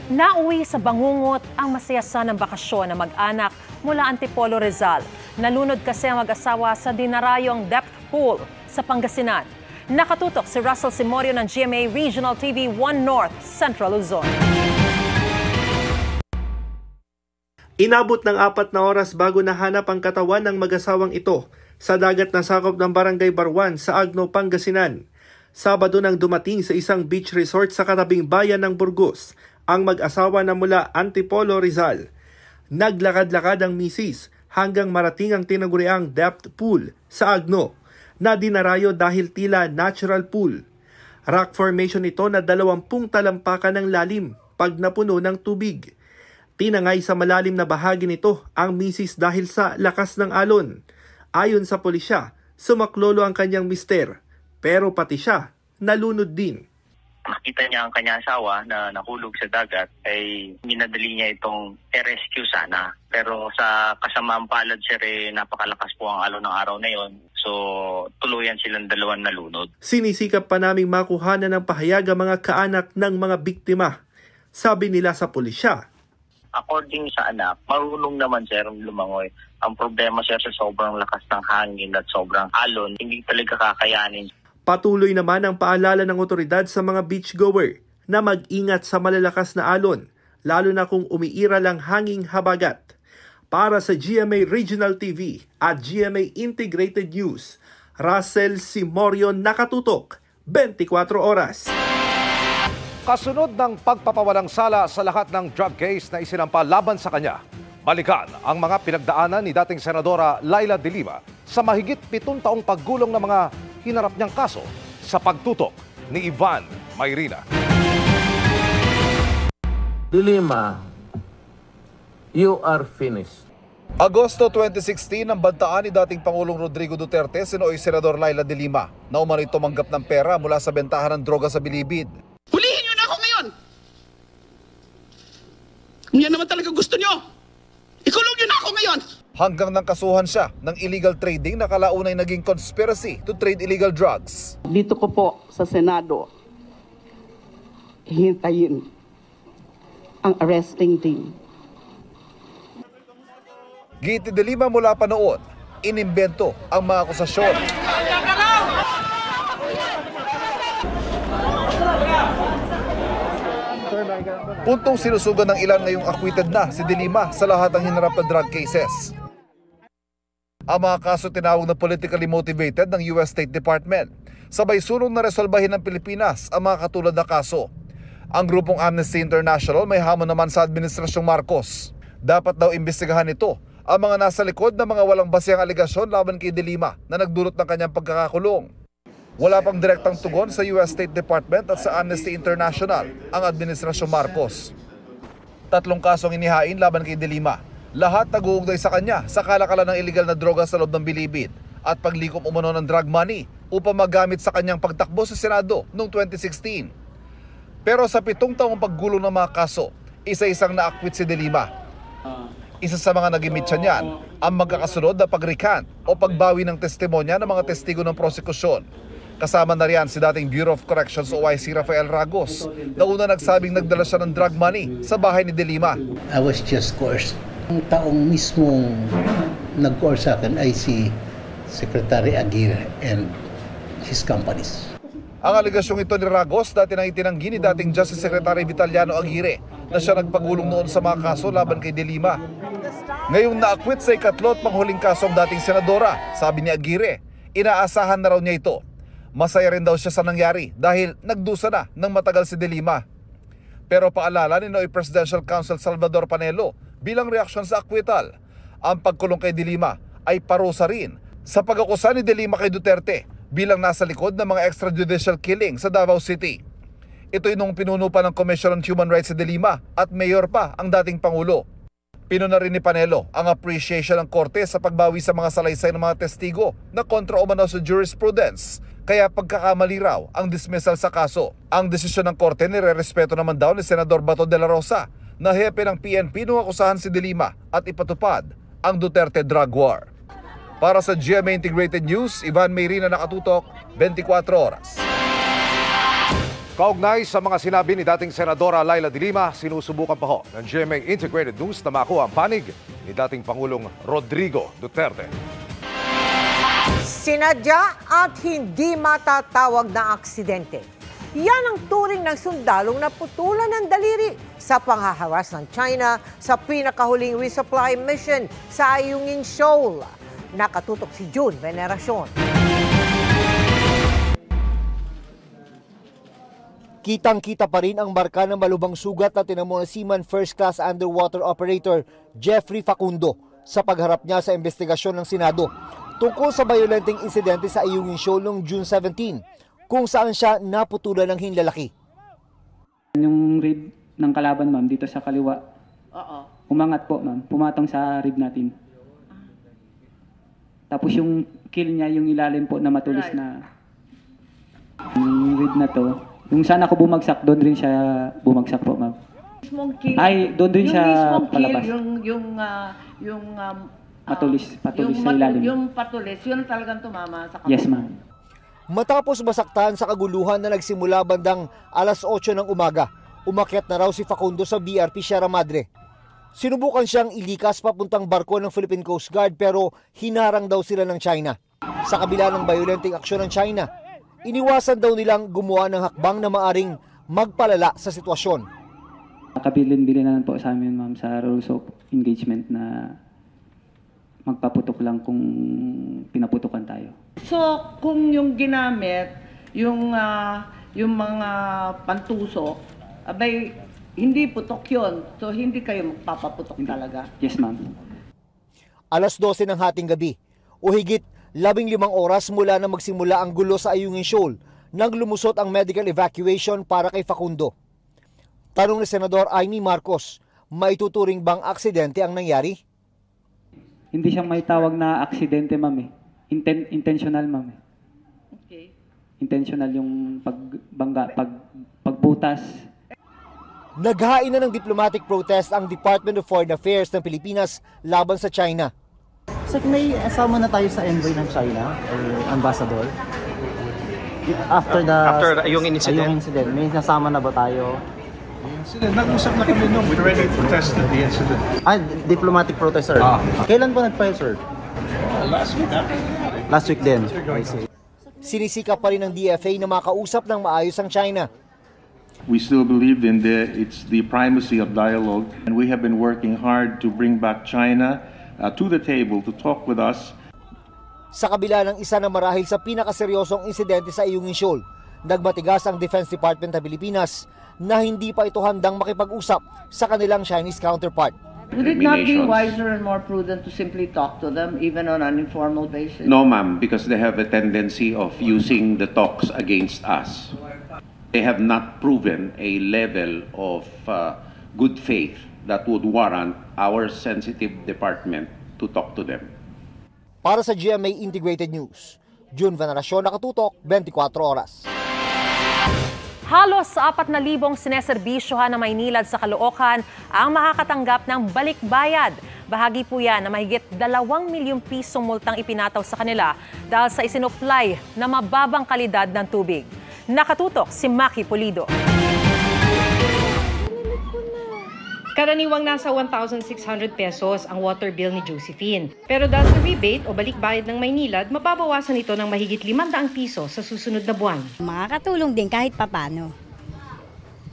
Nauwi sa bangungot ang masaya sanang bakasyon ng mag-anak mula Antipolo, Rizal. Nalunod kasi ang mag-asawa sa dinarayong depth pool sa Pangasinan. Nakatutok si Russell Simorio ng GMA Regional TV 1 North, Central Luzon. Inabot ng 4 na oras bago nahanap ang katawan ng mag-asawang ito sa dagat na sakop ng Barangay Barwan sa Agno, Pangasinan. Sabado nang dumating sa isang beach resort sa katabing bayan ng Burgos ang mag-asawa na mula Antipolo, Rizal. Naglakad-lakad ang misis hanggang marating ang tinaguriang depth pool sa Agno na dinarayo dahil tila natural pool. Rock formation ito na 20 talampakan ng lalim pag napuno ng tubig. Tinangay sa malalim na bahagi nito ang misis dahil sa lakas ng alon. Ayon sa pulisya, sumaklolo ang kanyang mister, pero pati siya nalunod din. Nakita niya ang kanyang asawa na nahulog sa dagat, ay minadali niya itong i-rescue sana. Pero sa kasamaang palad, sir, napakalakas po ang alon ng araw na yon. So, tuluyan silang dalawang nalunod. Sinisikap pa naming makuhanan ng pahayag ang mga kaanak ng mga biktima. Sabi nila sa pulisya. According sa anak, marunong naman, sir, lumangoy. Ang problema, sir, sa sobrang lakas ng hangin at sobrang alon, hindi talaga kakayanin. Patuloy naman ang paalala ng otoridad sa mga beachgoer na mag-ingat sa malalakas na alon, lalo na kung umiiral ang hanging habagat. Para sa GMA Regional TV at GMA Integrated News, Russell Simorio, nakatutok, 24 oras. Kasunod ng pagpapawalang sala sa lahat ng drug case na isinampa laban sa kanya, balikan ang mga pinagdaanan ni dating Senadora Laila De Lima sa mahigit 7 taong paggulong ng mga hinarap niyang kaso sa pagtutok ni Ivan Mayrina. De Lima, you are finished. Agosto 2016, ang bantaan ni dating Pangulong Rodrigo Duterte sinoy Senador Laila De Lima na umano'y tumanggap ng pera mula sa bentahan ng droga sa Bilibid. Hulihin niyo na ako ngayon! Kung yan naman talaga gusto niyo, ikulong niyo na ako ngayon! Hanggang nang kasuhan siya ng illegal trading na kalaunay naging conspiracy to trade illegal drugs. Dito ko po sa Senado, hintayin ang arresting team. Giti De Lima mula pa noon, inimbento ang mga akusasyon. Puntong sinusugan ng ilan ngayong acquitted na si De Lima sa lahat ng hinarap na drug cases. Ang mga kaso tinawag na politically motivated ng US State Department. Sabay sunong na resolbahin ng Pilipinas ang mga katulad na kaso. Ang grupong Amnesty International may hamon naman sa Administrasyong Marcos. Dapat daw imbestigahan ito ang mga nasa likod ng mga walang basehang aligasyon laban kay De Lima na nagdulot ng kanyang pagkakakulong. Wala pang direktang tugon sa US State Department at sa Amnesty International ang Administrasyong Marcos. 3 kasong inihain laban kay De Lima. Lahat nag-uugnay sa kanya sa kalakalan ng illegal na droga sa loob ng Bilibid at paglikom umano ng drug money upang magamit sa kanyang pagtakbo sa Senado noong 2016. Pero sa 7 taong paggulong ng mga kaso, isa-isang na-acquit si De Lima. Isa sa mga nag-imitsa niyan ang magkakasunod na pag-recant o pagbawi ng testimonya ng mga testigo ng prosekusyon. Kasama na riyan si dating Bureau of Corrections OIC Rafael Ragos na una nagsabing nagdala siya ng drug money sa bahay ni De Lima. I was just coerced. Ang taong mismong nag-coerce sa akin ay si Secretary Aguirre and his companies. Ang aligasyong ito ni Ragos dati nang itinanggi ni dating Justice Secretary Vitaliano Aguirre na siya nagpagulong noon sa mga kaso laban kay De Lima. Ngayong na-acquit sa ikatlo at panghuling kaso ang dating senadora, sabi ni Aguirre, inaasahan na raw niya ito. Masaya rin daw siya sa nangyari dahil nagdusa na ng matagal si De Lima. Pero paalala ni Noy Presidential Counsel Salvador Panelo bilang reaksyon sa acquittal, ang pagkulong kay De Lima ay parusa rin sa pag-akusa ni De Lima kay Duterte bilang nasa likod ng mga extrajudicial killing sa Davao City. Ito'y nung pinuno pa ng Commission on Human Rights si De Lima at mayor pa ang dating Pangulo. Pinuna rin ni Panelo ang appreciation ng korte sa pagbawi sa mga salaysay ng mga testigo na kontra umano sa jurisprudence. Kaya pagkakamali raw ang dismissal sa kaso. Ang desisyon ng korte nire-respeto naman daw ni Senador Bato de la Rosa na hepe ng PNP nung akusahan si De Lima at ipatupad ang Duterte drug war. Para sa GMA Integrated News, Ivan Mayrina, nakatutok, 24 oras. Kaugnay sa mga sinabi ni dating Senadora Laila de Lima, sinusubukan pa ho ng GMA Integrated News na makuha ang panig ni dating Pangulong Rodrigo Duterte. Sinadya at hindi matatawag na aksidente. Yan ang turing ng sundalong naputulan ng daliri sa panghaharas ng China sa pinakahuling resupply mission sa Ayungin Shoal. Nakatutok si June Veneracion. Kitang-kita pa rin ang marka ng malubang sugat na tinamo ng Seaman First Class Underwater Operator Jeffrey Facundo sa pagharap niya sa investigasyon ng Senado tungkol sa violenteng insidente sa Ayungin Shoal noong June 17 kung saan siya naputulan ng hinlalaki. Yung rib ng kalaban, ma'am, dito sa kaliwa, umangat po, ma'am, pumatong sa rib natin. Tapos yung kill niya, yung ilalim po na matulis na yung rib na to, yung saan ako bumagsak, doon rin siya bumagsak po, ma'am. Ay, doon rin siya palabas. Patulis sa ilalim. Yung patulis, yun talagang tumama sa kamay. Yes, ma'am. Matapos masaktan sa kaguluhan na nagsimula bandang alas 8 ng umaga, umakyat na raw si Facundo sa BRP Sierra Madre. Sinubukan siyang ilikas papuntang barko ng Philippine Coast Guard pero hinarang daw sila ng China. Sa kabila ng violenteng aksyon ng China, iniwasan daw nilang gumawa ng hakbang na maaring magpalala sa sitwasyon. Kabilin-bilinan po sa amin, ma'am, sa rules of engagement na magpaputok lang kung pinaputukan tayo. So, kung yung ginamit, yung mga pantusok, abay, hindi putok yun. So, hindi kayo magpapaputok talaga. Yes, ma'am. Alas 12 ng hating gabi, o higit 15 oras mula na magsimula ang gulo sa Ayungin Shoal, nang lumusot ang medical evacuation para kay Facundo. Tanong ni Senador Amy Marcos, maituturing bang aksidente ang nangyari? Hindi siyang may tawag na aksidente, ma'am eh. Intentional, ma'am eh. Okay. Intentional yung pagbangga, pagbutas. Naghain na ng diplomatic protest ang Department of Foreign Affairs ng Pilipinas laban sa China. So may asama na tayo sa envoy ng China or ambassador? After yung incident, may nasama na ba tayo? Nag-usap na kami nung we already protested the incident. Diplomatic protest, sir. Kailan po nag-file, sir? Last week. Last week din. Sinisikap pa rin ng DFA na makausap ng maayos ang China. We still believe in it's the primacy of dialogue, and we have been working hard to bring back China to the table to talk with us. Sa kabila ng isa na marahil sa pinakaseryosong insidente sa Ayungin Shoal, nagmatigas ang Defense Department ng Pilipinas na hindi pa ito handang makipag-usap sa kanilang Chinese counterpart. Would it not be wiser and more prudent to simply talk to them, even on an informal basis? No, ma'am, because they have a tendency of using the talks against us. They have not proven a level of good faith that would warrant our sensitive department to talk to them. Para sa GMA Integrated News, June Veneracion, Nakatutok, 24 Oras. Halos 4,000 sineserbisyohan na Maynilad sa Caloocan ang makakatanggap ng balikbayad. Bahagi po yan na mahigit 2 milyong pisong multang ipinataw sa kanila dahil sa isinupply na mababang kalidad ng tubig. Nakatutok si Maki Pulido. Karaniwang nasa 1,600 pesos ang water bill ni Josephine. Pero dahil sa rebate o balikbayad ng Maynilad, mababawasan ito ng mahigit 500 piso sa susunod na buwan. Makakatulong din kahit papano.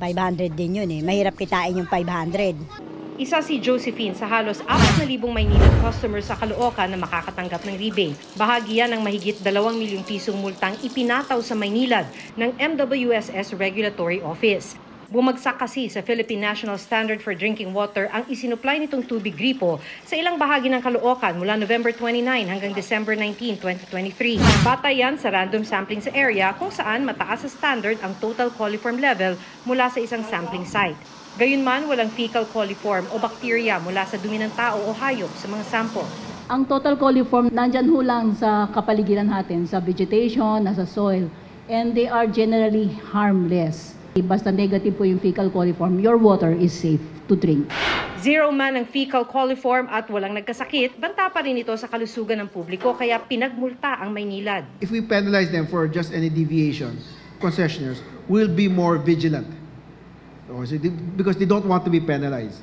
500 din yun eh. Mahirap kitain yung 500. Isa si Josephine sa halos 4,000 Maynilad customers sa Caloocan na makakatanggap ng rebate. Bahagi yan ng mahigit 2 milyong pisong multang ipinataw sa Maynilad ng MWSS Regulatory Office. Bumagsak kasi sa Philippine National Standard for Drinking Water ang isinupply nitong tubig gripo sa ilang bahagi ng Caloocan mula November 29 hanggang December 19, 2023. Batay yan sa random sampling sa area kung saan mataas sa standard ang total coliform level mula sa isang sampling site. Gayunman, walang fecal coliform o bacteria mula sa dumi ng tao o hayop sa mga sample. Ang total coliform nandyan ho lang sa kapaligiran natin, sa vegetation, nasa soil, and they are generally harmless. Basta negative po yung fecal coliform, your water is safe to drink. Zero man ang fecal coliform at walang nagkasakit, banta pa rin ito sa kalusugan ng publiko kaya pinagmulta ang Maynilad. If we penalize them for just any deviation, concessionaires will be more vigilant because they don't want to be penalized.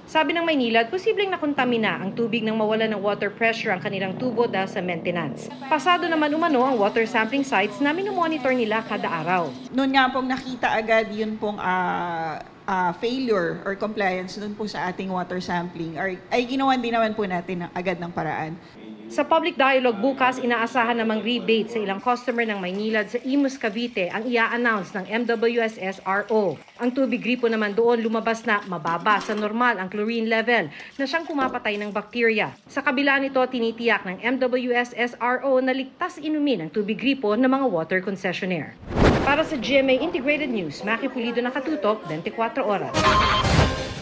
Sabi ng Maynilad, posibleng nakontamina ang tubig nang mawala ng water pressure ang kanilang tubo dahil sa maintenance. Pasado naman umano ang water sampling sites na minomonitor nila kada araw. Noon nga pong nakita agad yun pong failure or compliance doon po sa ating water sampling ay ginawan din naman po natin agad ng paraan. Sa public dialogue bukas, inaasahan namang rebate sa ilang customer ng Maynilad sa Imus, Cavite ang i-announce ng MWSS RO. Ang tubig gripo naman doon lumabas na mababa sa normal ang chlorine level na siyang kumapatay ng bakterya. Sa kabila nito, tinitiyak ng MWSS RO na ligtas inumin ang tubig gripo ng mga water concessionaire. Para sa GMA Integrated News, Maki Pulido, nakatutok 24 oras.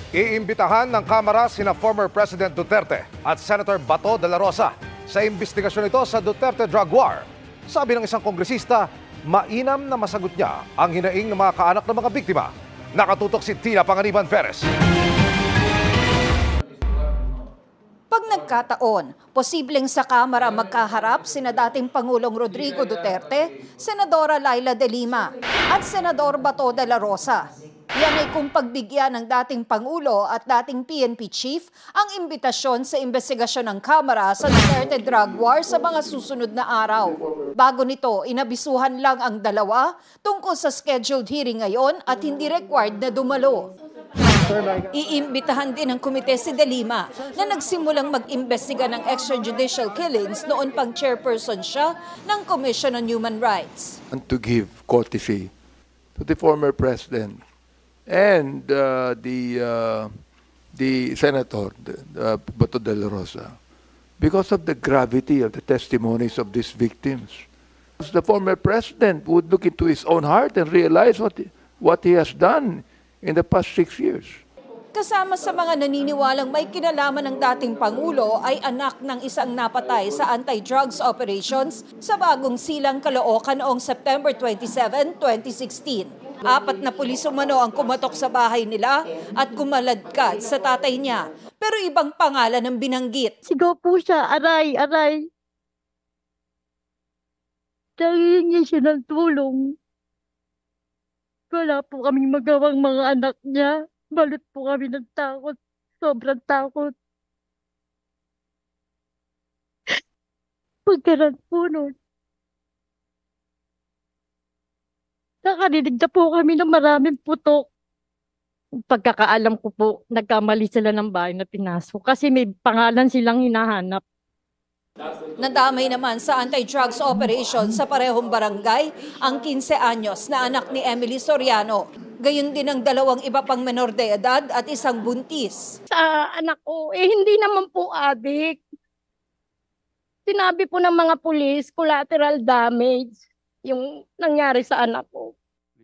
Iimbitahan ng Kamara sina former President Duterte at Senator Bato de la Rosa sa investigasyon ito sa Duterte Drug War. Sabi ng isang kongresista, mainam na masagot niya ang hinaing ng mga kaanak ng mga biktima. Nakatutok si Tina Panganiban Perez. Pag nagkataon, posibleng sa Kamara magkaharap sina dating Pangulong Rodrigo Duterte, Senadora Laila de Lima at Senador Bato de la Rosa. Yan ay kung pagbigyan ng dating Pangulo at dating PNP Chief ang imbitasyon sa investigasyon ng Kamara sa Duterte Drug War sa mga susunod na araw. Bago nito, inabisuhan lang ang dalawa tungkol sa scheduled hearing ngayon at hindi required na dumalo. Iimbitahan din ng komite si De Lima na nagsimulang mag-imbestiga ng extrajudicial killings noon pang chairperson siya ng Commission on Human Rights. And to give courtesy to the former president and the Senator Bato de la Rosa, because of the gravity of the testimonies of these victims. The former president would look into his own heart and realize what he has done in the past 6 years. Kasama sa mga naniniwalang may kinalaman ng dating Pangulo ay anak ng isang napatay sa anti-drugs operations sa Bagong Silang, Caloocan noong September 27, 2016. 4 na pulis umano ang kumatok sa bahay nila at kumaladkad sa tatay niya. Pero ibang pangalan ang binanggit. Sigaw po siya, aray, aray. Tangingin siya ng tulong. Wala po kaming magawang mga anak niya. Balot po kami ng takot. Sobrang takot. Pagkaran po nun. Nakarinig na po kami ng maraming putok. Pagkakaalam ko po, nagkamali sila ng bahay na pinasok kasi may pangalan silang hinahanap. Nadamay naman sa anti-drugs operation sa parehong barangay ang 15 anyos na anak ni Emily Soriano. Gayon din ang 2 iba pang menor de edad at isang buntis. Sa anak ko, hindi naman po adik. Sinabi po ng mga pulis, collateral damage yung nangyari sa anak ko.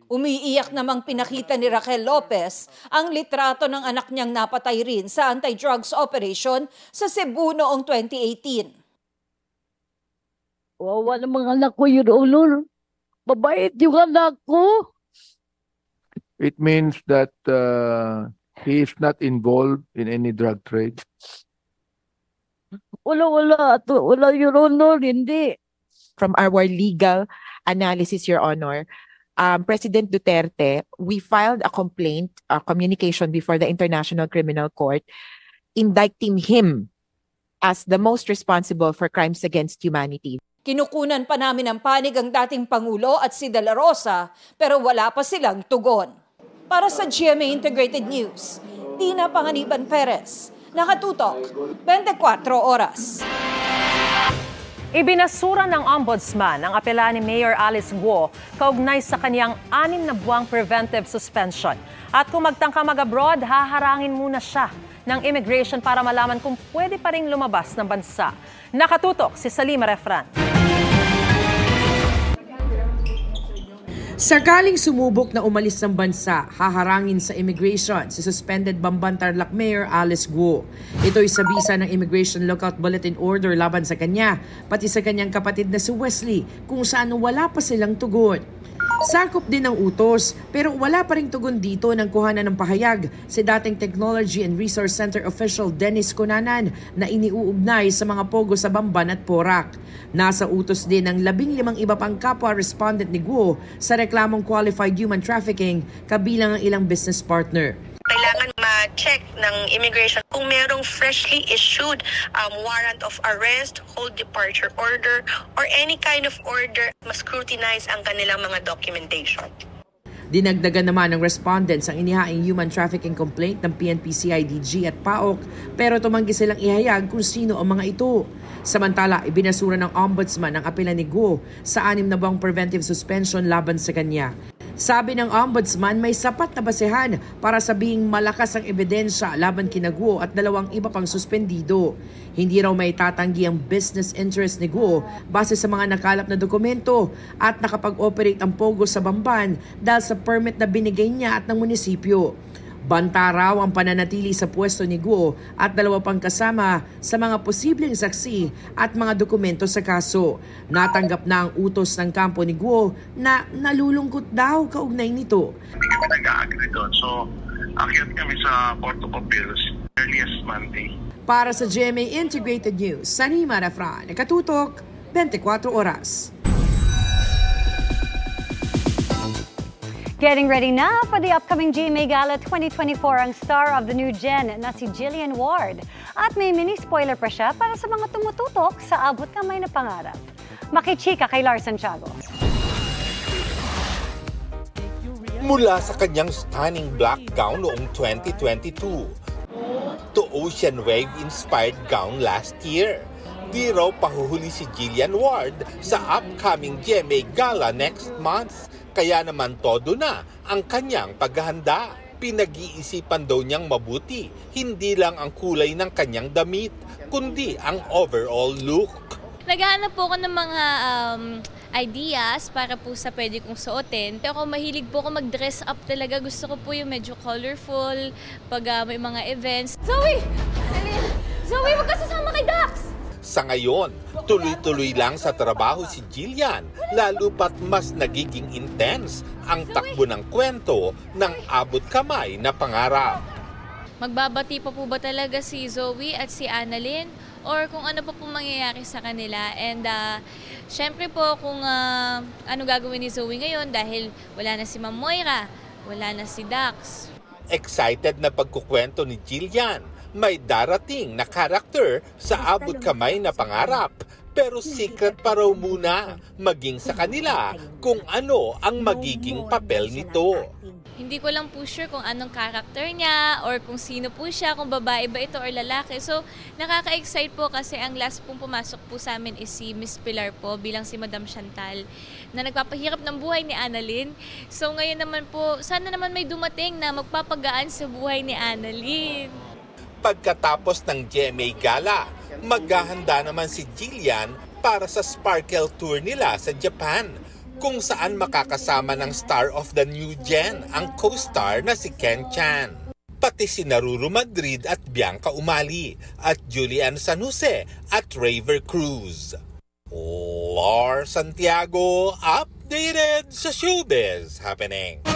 Umiiyak namang pinakita ni Raquel Lopez ang litrato ng anak niyang napatay rin sa anti-drugs operation sa Cebu noong 2018. Wawa ng mga anak ko, Your Honor. Mabait yung anak ko. It means that he is not involved in any drug trade? Wala, Your Honor, hindi. From our legal analysis, Your Honor, President Duterte, we filed a complaint, a communication before the International Criminal Court, indicting him as the most responsible for crimes against humanity. Kinukunan pa namin ng panig ang dating Pangulo at si De la Rosa, pero wala pa silang tugon. Para sa GMA Integrated News, Tina Panganiban Perez, nakatutok 24 oras. Ibinasura ng Ombudsman ang apela ni Mayor Alice Guo kaugnay sa kaniyang 6 na buwang preventive suspension. At kung magtangka mag-abroad, haharangin muna siya ng immigration para malaman kung pwede pa ring lumabas ng bansa. Nakatutok si Salima Refran. Sakaling sumubok na umalis ng bansa, haharangin sa immigration si suspended Bamban Tarlac Mayor Alice Guo. Ito'y sa bisa ng Immigration Lookout Bulletin Order laban sa kanya, pati sa kanyang kapatid na si Wesley, kung saan wala pa silang tugon. Sakop din ng utos pero wala pa ring tugon dito ng kuhanan ng pahayag si dating Technology and Resource Center official Dennis Cunanan na iniuugnay sa mga pogo sa Bamban at Porac. Nasa utos din ng 15 iba pang kapwa respondent ni Guo sa reklamong qualified human trafficking kabilang ang ilang business partner. Kailangan ma-check ng immigration kung merong freshly issued warrant of arrest, hold departure order, or any kind of order, ma-scrutinize ang kanilang mga documentation. Dinagdagan naman ng respondents ang inihaing human trafficking complaint ng PNP, CIDG at PAOK pero tumanggi silang ihayag kung sino ang mga ito. Samantala, ibinasura ng Ombudsman ang apela ni Guo sa 6 na buwang preventive suspension laban sa kanya. Sabi ng Ombudsman may sapat na basehan para sabihing malakas ang ebidensya laban kina Guo at 2 iba pang suspendido. Hindi raw may tatanggi ang business interest ni Guo base sa mga nakalap na dokumento at nakapag-operate ang pogo sa Bamban dahil sa permit na binigay niya at ng munisipyo. Banta raw ang pananatili sa pwesto ni Guo at 2 pang kasama sa mga posibleng saksi at mga dokumento sa kaso. Natanggap na ang utos ng kampo ni Guo na nalulungkot daw kaugnay nito. Hindi kami nag-agree doon. So, akyat kami sa Court of Appeals earliest Monday. Para sa GMA Integrated News, Sanima Rafran, Nakatutok, 24 Oras. Getting ready na for the upcoming GMA Gala 2024 ang star of the new gen na si Jillian Ward. At may mini-spoiler pa siya para sa mga tumututok sa abot kamay na pangarap. Makichika kay Lars Santiago. Mula sa kanyang stunning black gown noong 2022 to ocean wave-inspired gown last year, di raw pahuhuli si Jillian Ward sa upcoming GMA Gala next month. Kaya naman todo na ang kanyang paghahanda. Pinag-iisipan daw niyang mabuti, hindi lang ang kulay ng kanyang damit, kundi ang overall look. Naghahanap po ako ng mga ideas para po sa pwede kong suotin. Ako mahilig po ako mag-dress up talaga. Gusto ko po yung medyo colorful pag may mga events. Zoe! Zoe, wag ka sasama kay Dax! Sa ngayon, tuloy-tuloy lang sa trabaho si Jillian, lalo pat mas nagiging intense ang takbo ng kwento ng abot kamay na pangarap. Magbabati pa po ba talaga si Zoe at si Annalyn? Or kung ano pa po mangyayari sa kanila? And syempre po kung ano gagawin ni Zoe ngayon dahil wala na si Ma'am Moira, wala na si Dax. Excited na pagkukwento ni Jillian. May darating na karakter sa abot kamay na pangarap. Pero secret pa raw muna maging sa kanila kung ano ang magiging papel nito. Hindi ko lang po sure kung anong character niya or kung sino po siya, kung babae ba ito or lalaki. So nakaka-excite po kasi ang last pong pumasok po sa amin is si Miss Pilar po bilang si Madam Chantal na nagpapahirap ng buhay ni Annalyn. So ngayon naman po, sana naman may dumating na magpapagaan sa buhay ni Annalyn. Pagkatapos ng GMA Gala, maghahanda naman si Jillian para sa Sparkle Tour nila sa Japan, kung saan makakasama ng star of the new gen ang co-star na si Ken Chan. Pati si Naruru Madrid at Bianca Umali at Julian San Jose at Raver Cruz. Lars Santiago, updated sa Showbiz Happening.